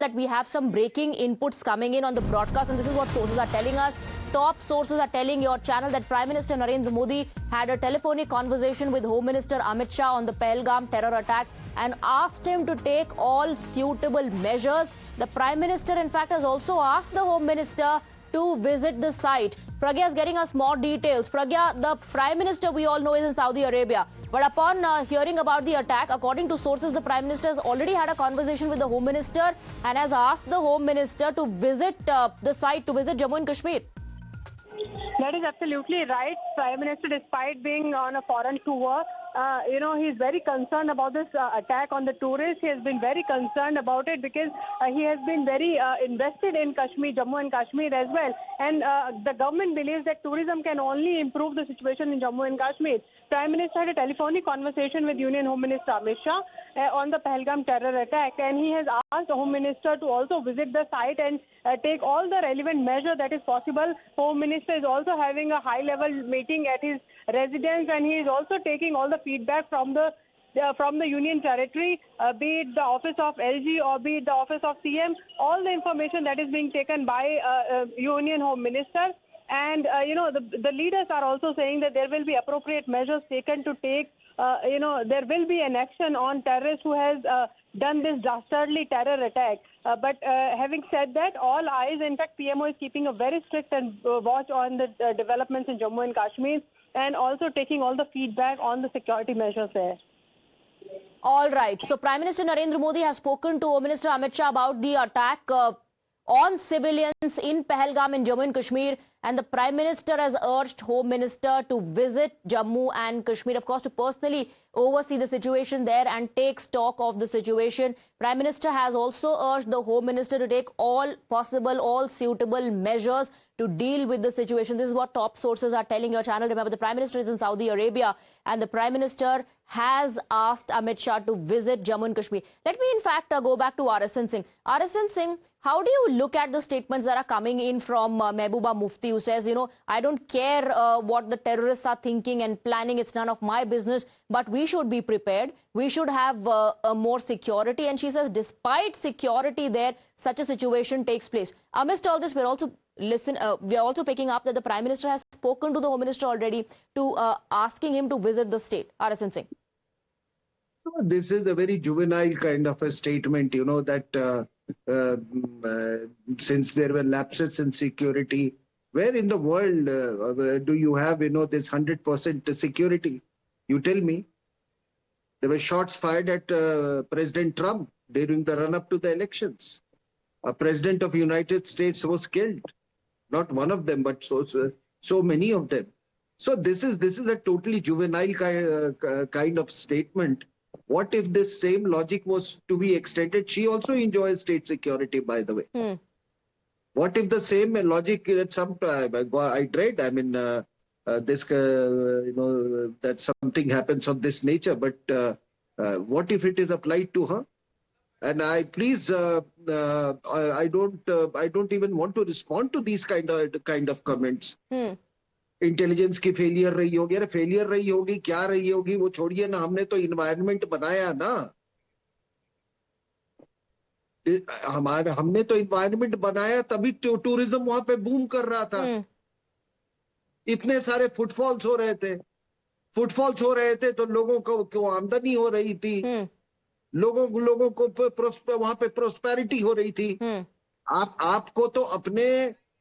that we have some breaking inputs coming in on the broadcast, and this is what sources are telling us. Top sources are telling your channel that Prime Minister Narendra Modi had a telephonic conversation with Home Minister Amit Shah on the Pahalgam terror attack and asked him to take all suitable measures. The Prime Minister, in fact, has also asked the Home Minister to visit the site. Pragya is getting us more details. Pragya, the Prime Minister we all know is in Saudi Arabia. But upon hearing about the attack, according to sources, the Prime Minister has already had a conversation with the Home Minister and has asked the Home Minister to visit the site, to visit Jammu and Kashmir. That is absolutely right. Prime Minister, despite being on a foreign tour, he's very concerned about this attack on the tourists. He has been very concerned about it because he has been very invested in Kashmir, Jammu and Kashmir as well. And the government believes that tourism can only improve the situation in Jammu and Kashmir. Prime Minister had a telephonic conversation with Union Home Minister Amit Shah on the Pahalgam terror attack, and he has asked the Home Minister to also visit the site and take all the relevant measure that is possible. Home Minister is also having a high-level meeting at his residence, and he is also taking all the feedback from the Union Territory, be it the office of LG or be it the office of CM, all the information that is being taken by Union Home Minister. And, the leaders are also saying that there will be appropriate measures taken to take, there will be an action on terrorists who has done this dastardly terror attack. But having said that, all eyes, in fact, PMO is keeping a very strict and watch on the developments in Jammu and Kashmir and also taking all the feedback on the security measures there. All right. So Prime Minister Narendra Modi has spoken to Home Minister Amit Shah about the attack on civilians in Pahalgam in Jammu and Kashmir, and the Prime Minister has urged Home Minister to visit Jammu and Kashmir, of course, to personally oversee the situation there and take stock of the situation. Prime Minister has also urged the Home Minister to take all possible, all suitable measures to deal with the situation. This is what top sources are telling your channel. Remember, the Prime Minister is in Saudi Arabia and the Prime Minister has asked Amit Shah to visit Jammu and Kashmir. Let me, in fact, go back to RSN Singh. RSN Singh, how do you look at the statements that are coming in from Mehbooba Mufti, who says, I don't care what the terrorists are thinking and planning, it's none of my business, but we should be prepared. We should have more security. And she says, despite security there, such a situation takes place. Amidst all this, we're also picking up that the Prime Minister has spoken to the Home Minister already to asking him to visit the state. RSN Singh. This is a very juvenile kind of a statement, that since there were lapses in security, where in the world do you have, this 100% security? You tell me. There were shots fired at President Trump during the run-up to the elections. A president of the United States was killed. Not one of them, but so many of them. So this is a totally juvenile kind of statement. What if this same logic was to be extended? She also enjoys state security, by the way. What if the same logic at some time, I dread, this, that something happens of this nature, but what if it is applied to her? And I don't even want to respond to these kind of comments. Intelligence की failure रही होगी, अरे failure रही होगी, क्या रही होगी, वो छोड़िए ना, हमने तो इन्वायरमेंट बनाया ना, हमने तो इन्वायरमेंट बनाया, तभी टूरिज्म वहां पे बूम कर रहा था. इतने सारे फुटफॉल्स हो रहे थे तो लोगों को आमदनी हो रही थी, लोगों को वहां पे प्रोस्पेरिटी हो रही थी. आपको तो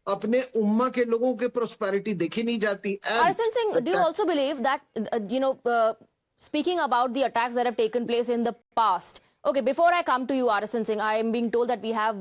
अपने उम्मा के लोगों के प्रोस्पेरिटी देखी नहीं जाती. RSN Singh, do you also believe that, speaking about the attacks that have taken place in the past, okay, before I come to you, RSN Singh, I am being told that we have